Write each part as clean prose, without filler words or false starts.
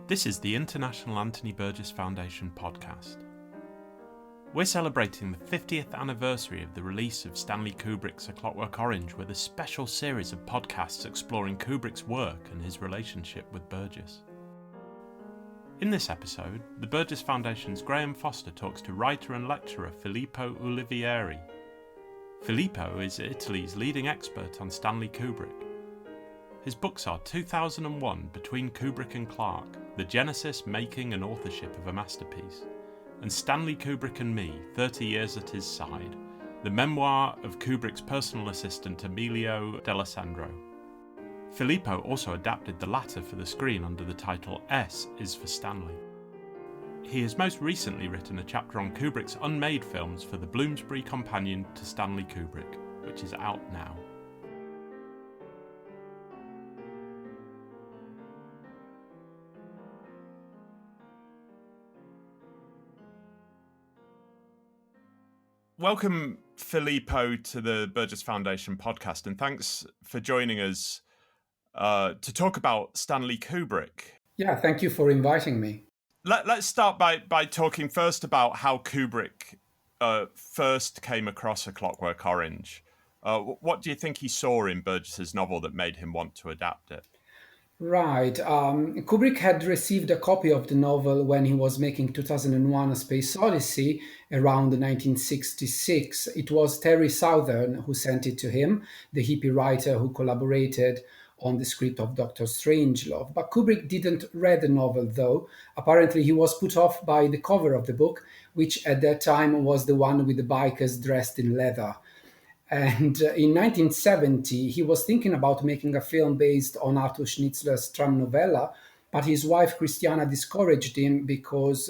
This is the International Anthony Burgess Foundation podcast. We're celebrating the 50th anniversary of the release of Stanley Kubrick's A Clockwork Orange with a special series of podcasts exploring Kubrick's work and his relationship with Burgess. In this episode, the Burgess Foundation's Graham Foster talks to writer and lecturer Filippo Ulivieri. Filippo is Italy's leading expert on Stanley Kubrick. His books are 2001 Between Kubrick and Clarke, The Genesis, Making and Authorship of a Masterpiece, and Stanley Kubrick and Me, 30 Years at His Side, the memoir of Kubrick's personal assistant Emilio D'Alessandro. Filippo also adapted the latter for the screen under the title S is for Stanley. He has most recently written a chapter on Kubrick's unmade films for the Bloomsbury Companion to Stanley Kubrick, which is out now. Welcome, Filippo, to the Burgess Foundation podcast, and thanks for joining us to talk about Stanley Kubrick. Yeah, thank you for inviting me. Let's start by talking first about how Kubrick first came across A Clockwork Orange. What do you think he saw in Burgess's novel that made him want to adapt it? Right. Kubrick had received a copy of the novel when he was making 2001 A Space Odyssey around 1966. It was Terry Southern who sent it to him, the hippie writer who collaborated on the script of Doctor Strangelove. But Kubrick didn't read the novel, though. Apparently, he was put off by the cover of the book, which at that time was the one with the bikers dressed in leather. And in 1970, he was thinking about making a film based on Arthur Schnitzler's Tram novella, but his wife Christiana discouraged him because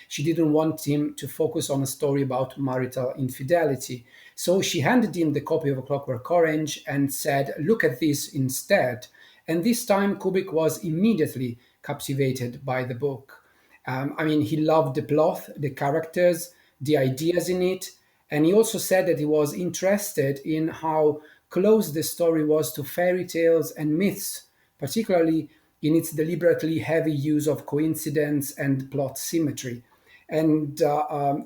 she didn't want him to focus on a story about marital infidelity. So she handed him the copy of A Clockwork Orange and said, "Look at this instead." And this time, Kubrick was immediately captivated by the book. He loved the plot, the characters, the ideas in it. And he also said that he was interested in how close the story was to fairy tales and myths, particularly in its deliberately heavy use of coincidence and plot symmetry. And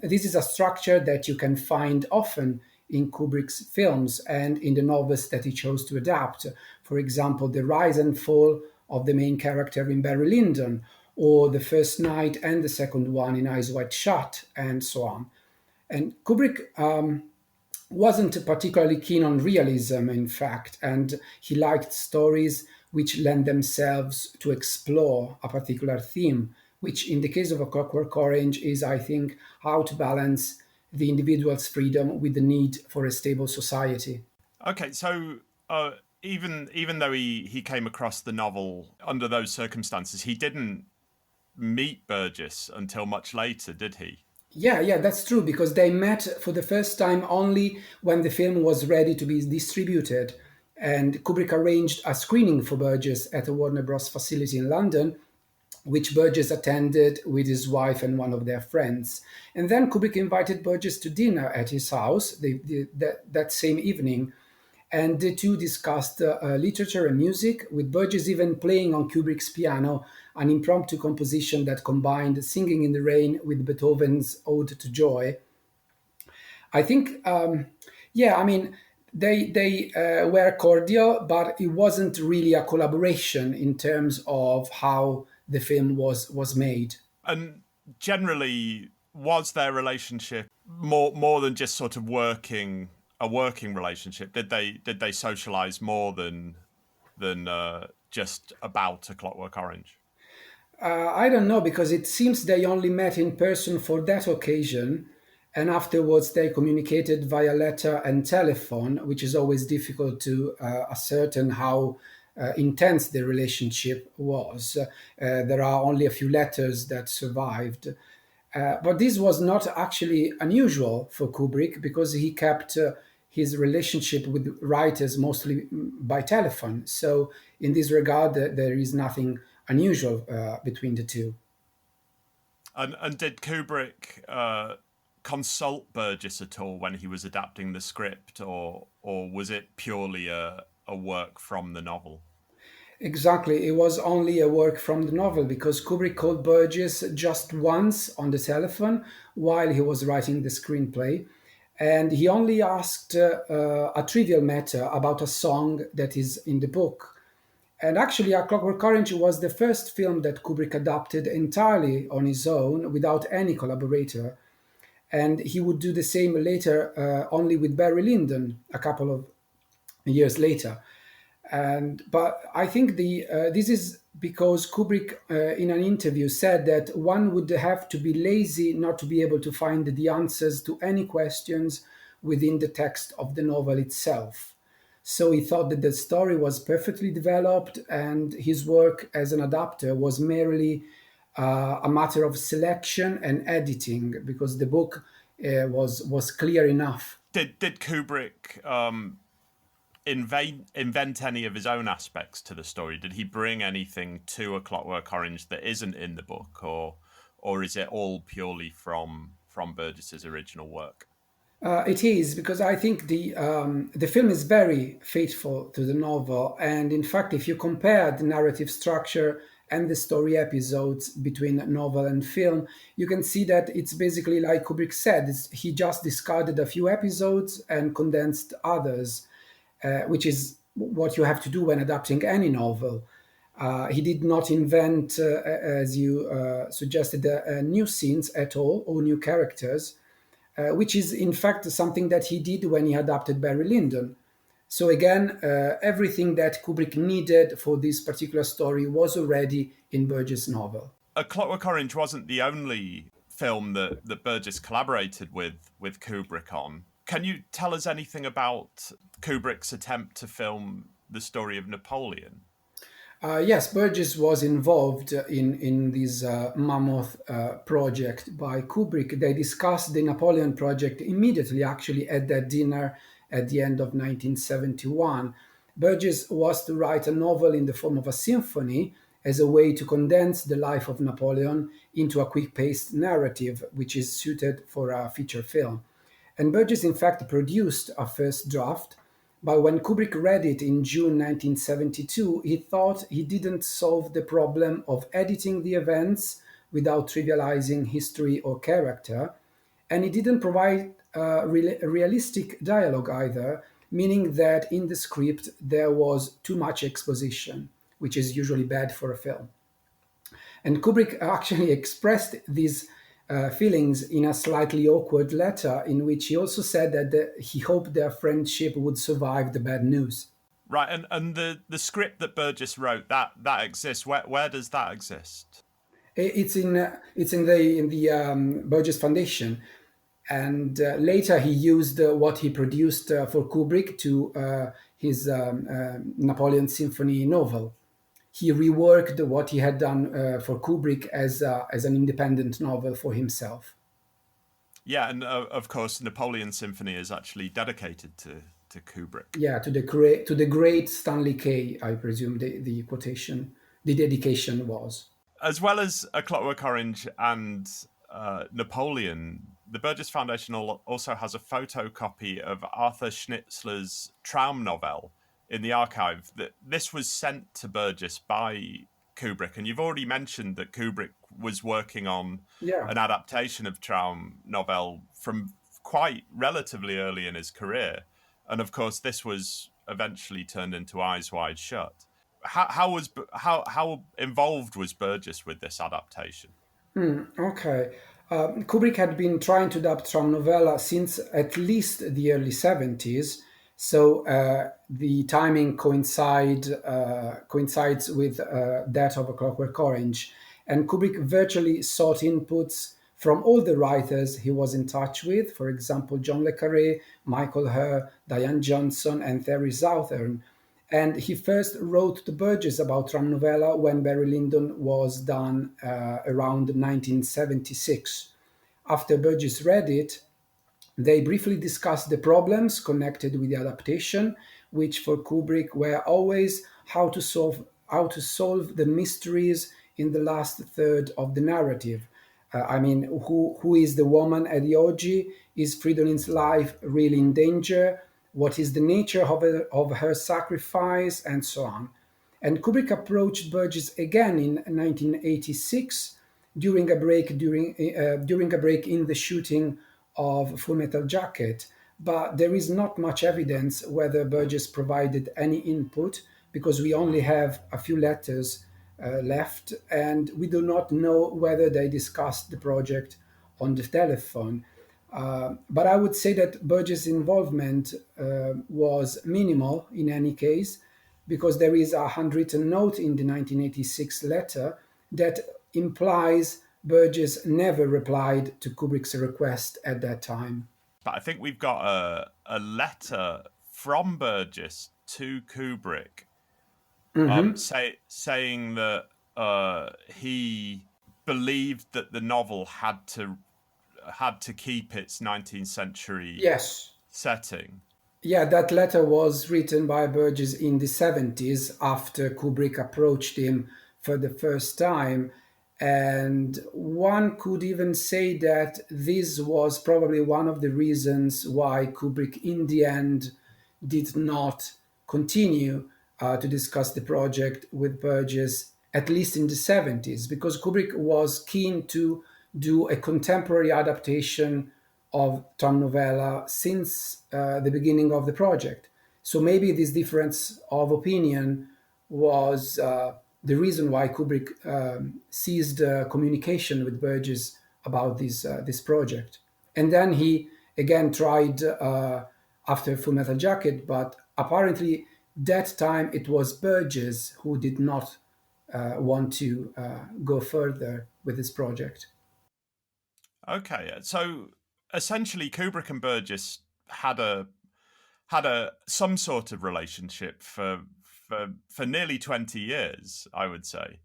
this is a structure that you can find often in Kubrick's films and in the novels that he chose to adapt. For example, the rise and fall of the main character in Barry Lyndon, or the first night and the second one in Eyes Wide Shut, and so on. And Kubrick wasn't particularly keen on realism, in fact, and he liked stories which lend themselves to explore a particular theme, which in the case of A Clockwork Orange is, I think, how to balance the individual's freedom with the need for a stable society. Okay, so even though he came across the novel under those circumstances, he didn't meet Burgess until much later, did he? Yeah, that's true, because they met for the first time only when the film was ready to be distributed. And Kubrick arranged a screening for Burgess at a Warner Bros. Facility in London, which Burgess attended with his wife and one of their friends. And then Kubrick invited Burgess to dinner at his house that same evening. And the two discussed literature and music, with Burgess even playing on Kubrick's piano an impromptu composition that combined Singing in the Rain with Beethoven's Ode to Joy. I think, they were cordial, but it wasn't really a collaboration in terms of how the film was made. And generally, was their relationship more than just sort of a working relationship? Did they socialize more than just about A Clockwork Orange? I don't know, because it seems they only met in person for that occasion, and afterwards they communicated via letter and telephone, which is always difficult to ascertain how intense the relationship was. There are only a few letters that survived. But this was not actually unusual for Kubrick, because he kept his relationship with writers mostly by telephone. So in this regard, there is nothing unusual between the two. And did Kubrick consult Burgess at all when he was adapting the script, or was it purely a work from the novel? Exactly. It was only a work from the novel because Kubrick called Burgess just once on the telephone while he was writing the screenplay. And he only asked a trivial matter about a song that is in the book. And actually, A Clockwork Orange was the first film that Kubrick adapted entirely on his own without any collaborator. And he would do the same later, only with Barry Lyndon a couple of years later. And but I think the this is because Kubrick, in an interview, said that one would have to be lazy not to be able to find the answers to any questions within the text of the novel itself. So he thought that the story was perfectly developed, and his work as an adapter was merely a matter of selection and editing because the book was clear enough. Did Kubrick invent any of his own aspects to the story? Did he bring anything to A Clockwork Orange that isn't in the book, or is it all purely from Burgess's original work? It is because I think the film is very faithful to the novel, and in fact, if you compare the narrative structure and the story episodes between novel and film, you can see that it's basically like Kubrick said. He just discarded a few episodes and condensed others, which is what you have to do when adapting any novel. He did not invent, as you suggested, new scenes at all or new characters, which is in fact something that he did when he adapted Barry Lyndon. So again, everything that Kubrick needed for this particular story was already in Burgess' novel. A Clockwork Orange wasn't the only film that Burgess collaborated with Kubrick on. Can you tell us anything about Kubrick's attempt to film the story of Napoleon? Yes, Burgess was involved in this mammoth project by Kubrick. They discussed the Napoleon project immediately, actually, at that dinner at the end of 1971. Burgess was to write a novel in the form of a symphony as a way to condense the life of Napoleon into a quick paced narrative, which is suited for a feature film. And Burgess, in fact, produced a first draft, but when Kubrick read it in June 1972, he thought he didn't solve the problem of editing the events without trivializing history or character, and he didn't provide realistic dialogue either, meaning that in the script there was too much exposition, which is usually bad for a film. And Kubrick actually expressed these feelings in a slightly awkward letter, in which he also said that he hoped their friendship would survive the bad news. Right, and the script that Burgess wrote that exists. Where does that exist? It's in the Burgess Foundation, and later he used what he produced for Kubrick to his Napoleon Symphony novel. He reworked what he had done for Kubrick as an independent novel for himself. Yeah, and of course, Napoleon Symphony is actually dedicated to Kubrick. Yeah, to the great Stanley K, I presume the quotation, the dedication was. As well as A Clockwork Orange and Napoleon, the Burgess Foundation also has a photocopy of Arthur Schnitzler's Traum novel in the archive. That this was sent to Burgess by Kubrick, and you've already mentioned that Kubrick was working on Yeah. an adaptation of Traum novel from quite relatively early in his career, and of course, this was eventually turned into Eyes Wide Shut. How involved was Burgess with this adaptation? Okay. Kubrick had been trying to adapt Traum novella since at least the early 70s, so the timing coincides with that of A Clockwork Orange. And Kubrick virtually sought inputs from all the writers he was in touch with, for example, John Le Carre, Michael Herr, Diane Johnson, and Terry Southern. And he first wrote to Burgess about Ram Novella when Barry Lyndon was done around 1976. After Burgess read it, they briefly discussed the problems connected with the adaptation, which for Kubrick were always how to solve the mysteries in the last third of the narrative. I mean, who is the woman at the orgy? Is Fridolin's life really in danger? What is the nature of her sacrifice? And so on. And Kubrick approached Burgess again in 1986 during a break in the shooting of Full Metal Jacket. But there is not much evidence whether Burgess provided any input because we only have a few letters left, and we do not know whether they discussed the project on the telephone. But I would say that Burgess' involvement was minimal in any case, because there is a handwritten note in the 1986 letter that implies Burgess never replied to Kubrick's request at that time. But I think we've got a letter from Burgess to Kubrick saying that he believed that the novel had to keep its 19th century Yes. setting. Yeah, that letter was written by Burgess in the 70s after Kubrick approached him for the first time. And one could even say that this was probably one of the reasons why Kubrick, in the end, did not continue to discuss the project with Burgess, at least in the 70s, because Kubrick was keen to do a contemporary adaptation of Tom Novella since the beginning of the project. So maybe this difference of opinion was the reason why Kubrick ceased communication with Burgess about this project. And then he again tried after Full Metal Jacket, but apparently that time it was Burgess who did not want to go further with this project. Okay, so essentially Kubrick and Burgess had a some sort of relationship for nearly 20 years, I would say.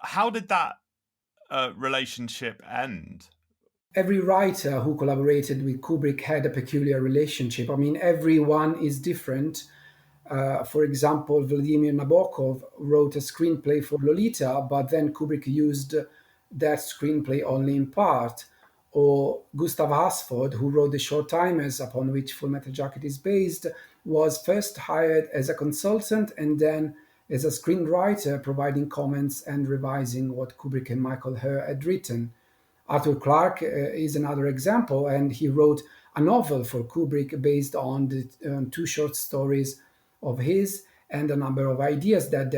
How did that relationship end? Every writer who collaborated with Kubrick had a peculiar relationship. I mean, everyone is different. For example, Vladimir Nabokov wrote a screenplay for Lolita, but then Kubrick used that screenplay only in part. Or Gustav Hasford, who wrote The Short Timers, upon which Full Metal Jacket is based, was first hired as a consultant and then as a screenwriter, providing comments and revising what Kubrick and Michael Herr had written. Arthur Clarke is another example, and he wrote a novel for Kubrick based on the two short stories of his and a number of ideas that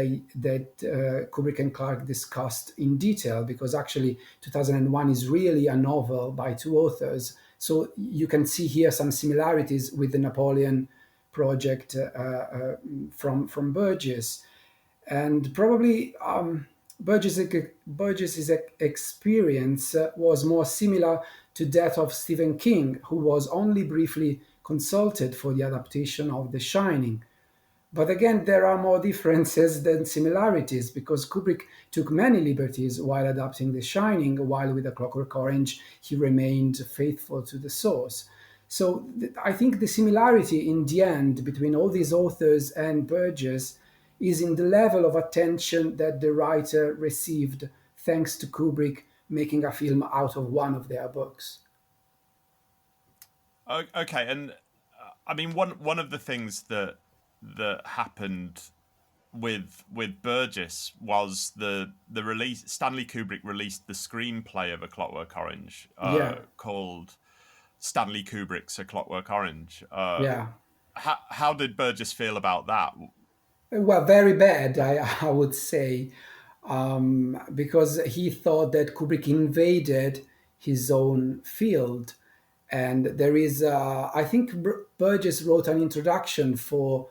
Kubrick and Clarke discussed in detail. Because actually, 2001 is really a novel by two authors, so you can see here some similarities with the Napoleon project from Burgess. And probably Burgess's experience was more similar to that of Stephen King, who was only briefly consulted for the adaptation of The Shining. But again, there are more differences than similarities, because Kubrick took many liberties while adapting The Shining, while with A Clockwork Orange he remained faithful to the source. So I think the similarity in the end between all these authors and Burgess is in the level of attention that the writer received thanks to Kubrick making a film out of one of their books. Okay, and I mean one of the things that happened with Burgess was the release. Stanley Kubrick released the screenplay of A Clockwork Orange, Yeah, called Stanley Kubrick's A Clockwork Orange. yeah. How did Burgess feel about that? Well, very bad, I would say, because he thought that Kubrick invaded his own field. And there is, I think Burgess wrote an introduction for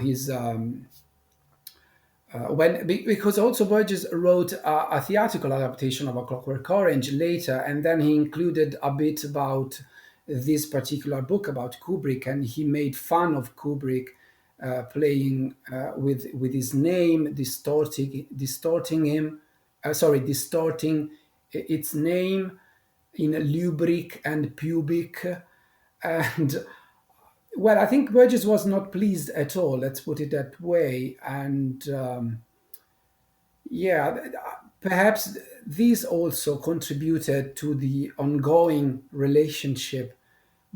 his because also Burgess wrote a theatrical adaptation of A Clockwork Orange later, and then he included a bit about this particular book about Kubrick, and he made fun of Kubrick playing with his name, distorting its name in lubric and pubic, and well, I think Burgess was not pleased at all. Let's put it that way, and yeah, perhaps this also contributed to the ongoing relationship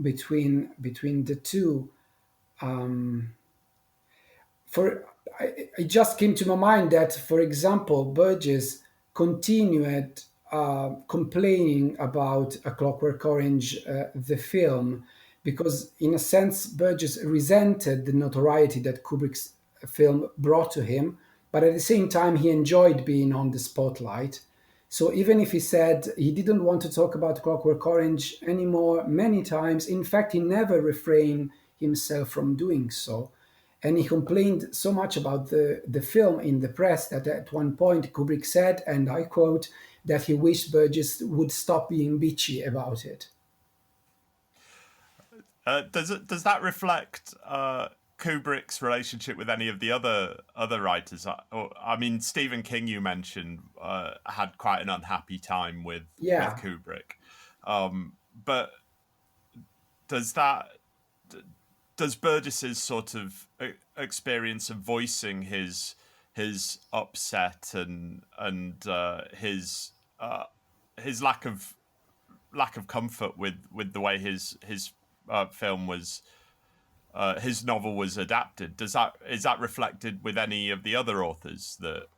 between the two. Um, for it just came to my mind that, for example, Burgess continued complaining about A Clockwork Orange, the film, because in a sense Burgess resented the notoriety that Kubrick's film brought to him, but at the same time he enjoyed being on the spotlight. So even if he said he didn't want to talk about Clockwork Orange anymore many times, in fact, he never refrained himself from doing so. And he complained so much about the film in the press that at one point Kubrick said, and I quote, that he wished Burgess would stop being bitchy about it. Does that reflect Kubrick's relationship with any of the other writers? I mean, Stephen King, you mentioned, had quite an unhappy time with Yeah. Kubrick, but does that does Burgess's sort of experience of voicing his upset and his lack of comfort with the way his film was his novel was adapted. Is that reflected with any of the other authors that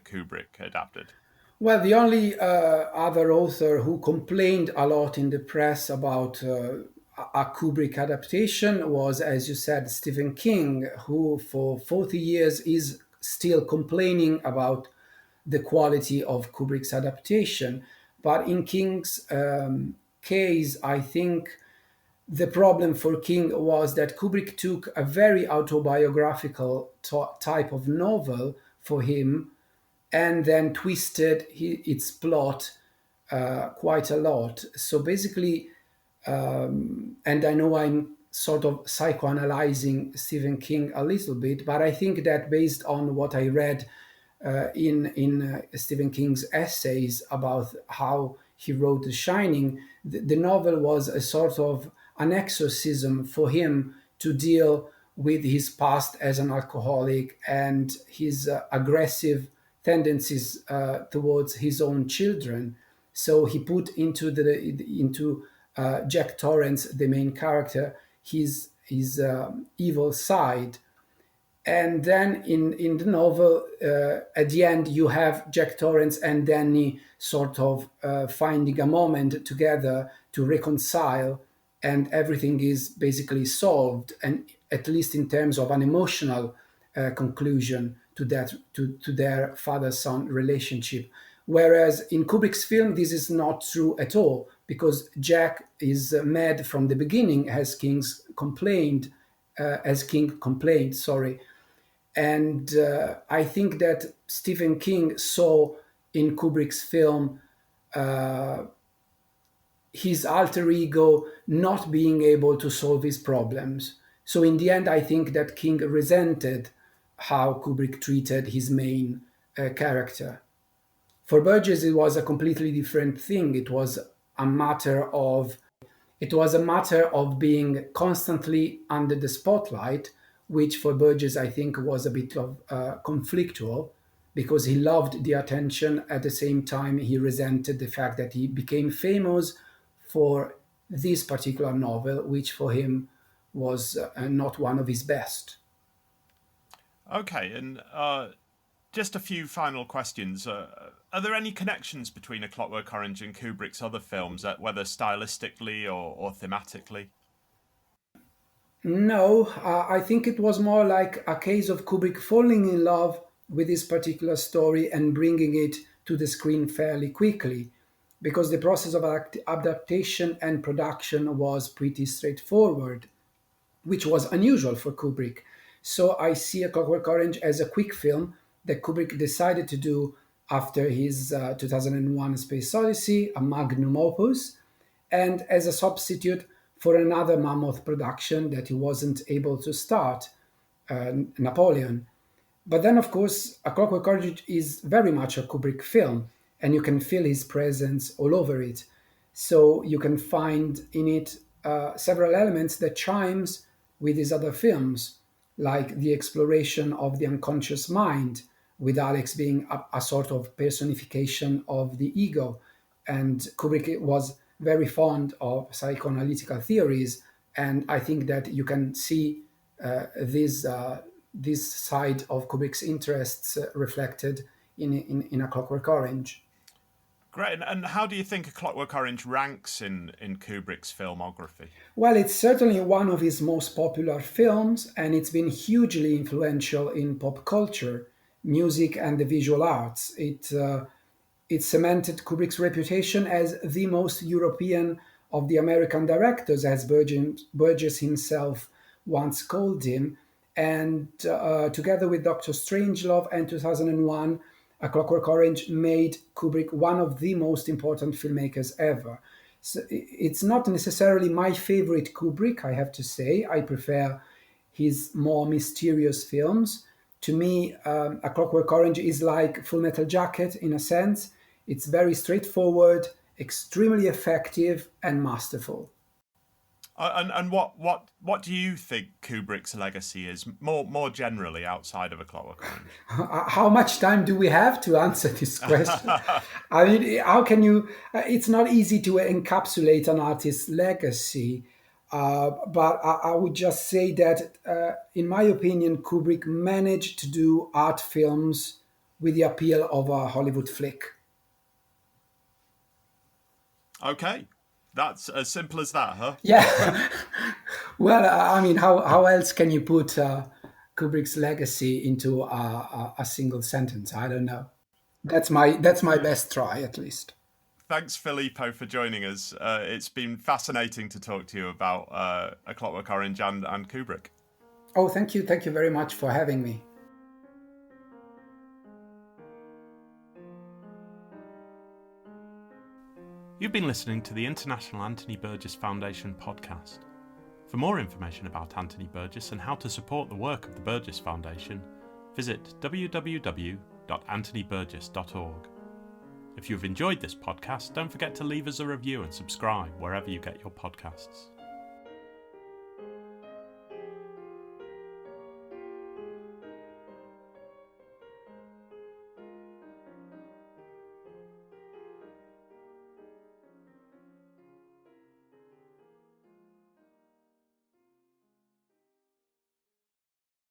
Kubrick adapted? Well, the only other author who complained a lot in the press about a Kubrick adaptation was, as you said, Stephen King, who for 40 years is still complaining about the quality of Kubrick's adaptation. But in King's case, I think the problem for King was that Kubrick took a very autobiographical type of novel for him and then twisted its plot quite a lot. So basically, and I know I'm sort of psychoanalyzing Stephen King a little bit, but I think that based on what I read in Stephen King's essays about how he wrote The Shining, the novel was a sort of an exorcism for him to deal with his past as an alcoholic and his aggressive tendencies towards his own children. So he put into Jack Torrance, the main character, his evil side. And then in the novel, at the end, you have Jack Torrance and Danny sort of finding a moment together to reconcile, and everything is basically solved, and at least in terms of an emotional conclusion to that to their father-son relationship. Whereas in Kubrick's film, this is not true at all, because Jack is mad from the beginning, as King complained. Sorry, and I think that Stephen King saw in Kubrick's film his alter ego not being able to solve his problems. So in the end, I think that King resented how Kubrick treated his main character. For Burgess, it was a completely different thing. It was a matter of being constantly under the spotlight, which for Burgess I think was a bit of conflictual, because he loved the attention. At the same time, he resented the fact that he became famous for this particular novel, which for him was not one of his best. Okay, and just a few final questions. Are there any connections between A Clockwork Orange and Kubrick's other films, whether stylistically or thematically? No, I think it was more like a case of Kubrick falling in love with this particular story and bringing it to the screen fairly quickly, because the process of adaptation and production was pretty straightforward, which was unusual for Kubrick. So I see A Clockwork Orange as a quick film that Kubrick decided to do after his 2001 Space Odyssey, a magnum opus, and as a substitute for another mammoth production that he wasn't able to start, Napoleon. But then, of course, A Clockwork Orange is very much a Kubrick film, and you can feel his presence all over it. So you can find in it several elements that chimes with his other films, like the exploration of the unconscious mind, with Alex being a sort of personification of the ego. And Kubrick was very fond of psychoanalytical theories, and I think that you can see this this side of Kubrick's interests reflected in A Clockwork Orange. Great. And how do you think A Clockwork Orange ranks in Kubrick's filmography? Well, it's certainly one of his most popular films, and it's been hugely influential in pop culture, music, and the visual arts. It cemented Kubrick's reputation as the most European of the American directors, as Burgess himself once called him. And together with Doctor Strangelove and 2001, A Clockwork Orange made Kubrick one of the most important filmmakers ever. So it's not necessarily my favorite Kubrick, I have to say. I prefer his more mysterious films. To me, A Clockwork Orange is like Full Metal Jacket in a sense. It's very straightforward, extremely effective, and masterful. And what do you think Kubrick's legacy is more generally outside of A Clockwork Orange? How much time do we have to answer this question? I mean, how can you? It's not easy to encapsulate an artist's legacy, but I would just say that, in my opinion, Kubrick managed to do art films with the appeal of a Hollywood flick. Okay, that's as simple as that, huh? Yeah. Well, I mean, how else can you put Kubrick's legacy into a single sentence? I don't know. That's my best try, at least. Thanks, Filippo, for joining us. It's been fascinating to talk to you about A Clockwork Orange and Kubrick. Oh, thank you very much for having me. You've been listening to the International Anthony Burgess Foundation podcast. For more information about Anthony Burgess and how to support the work of the Burgess Foundation, visit www.anthonyburgess.org. If you've enjoyed this podcast, don't forget to leave us a review and subscribe wherever you get your podcasts.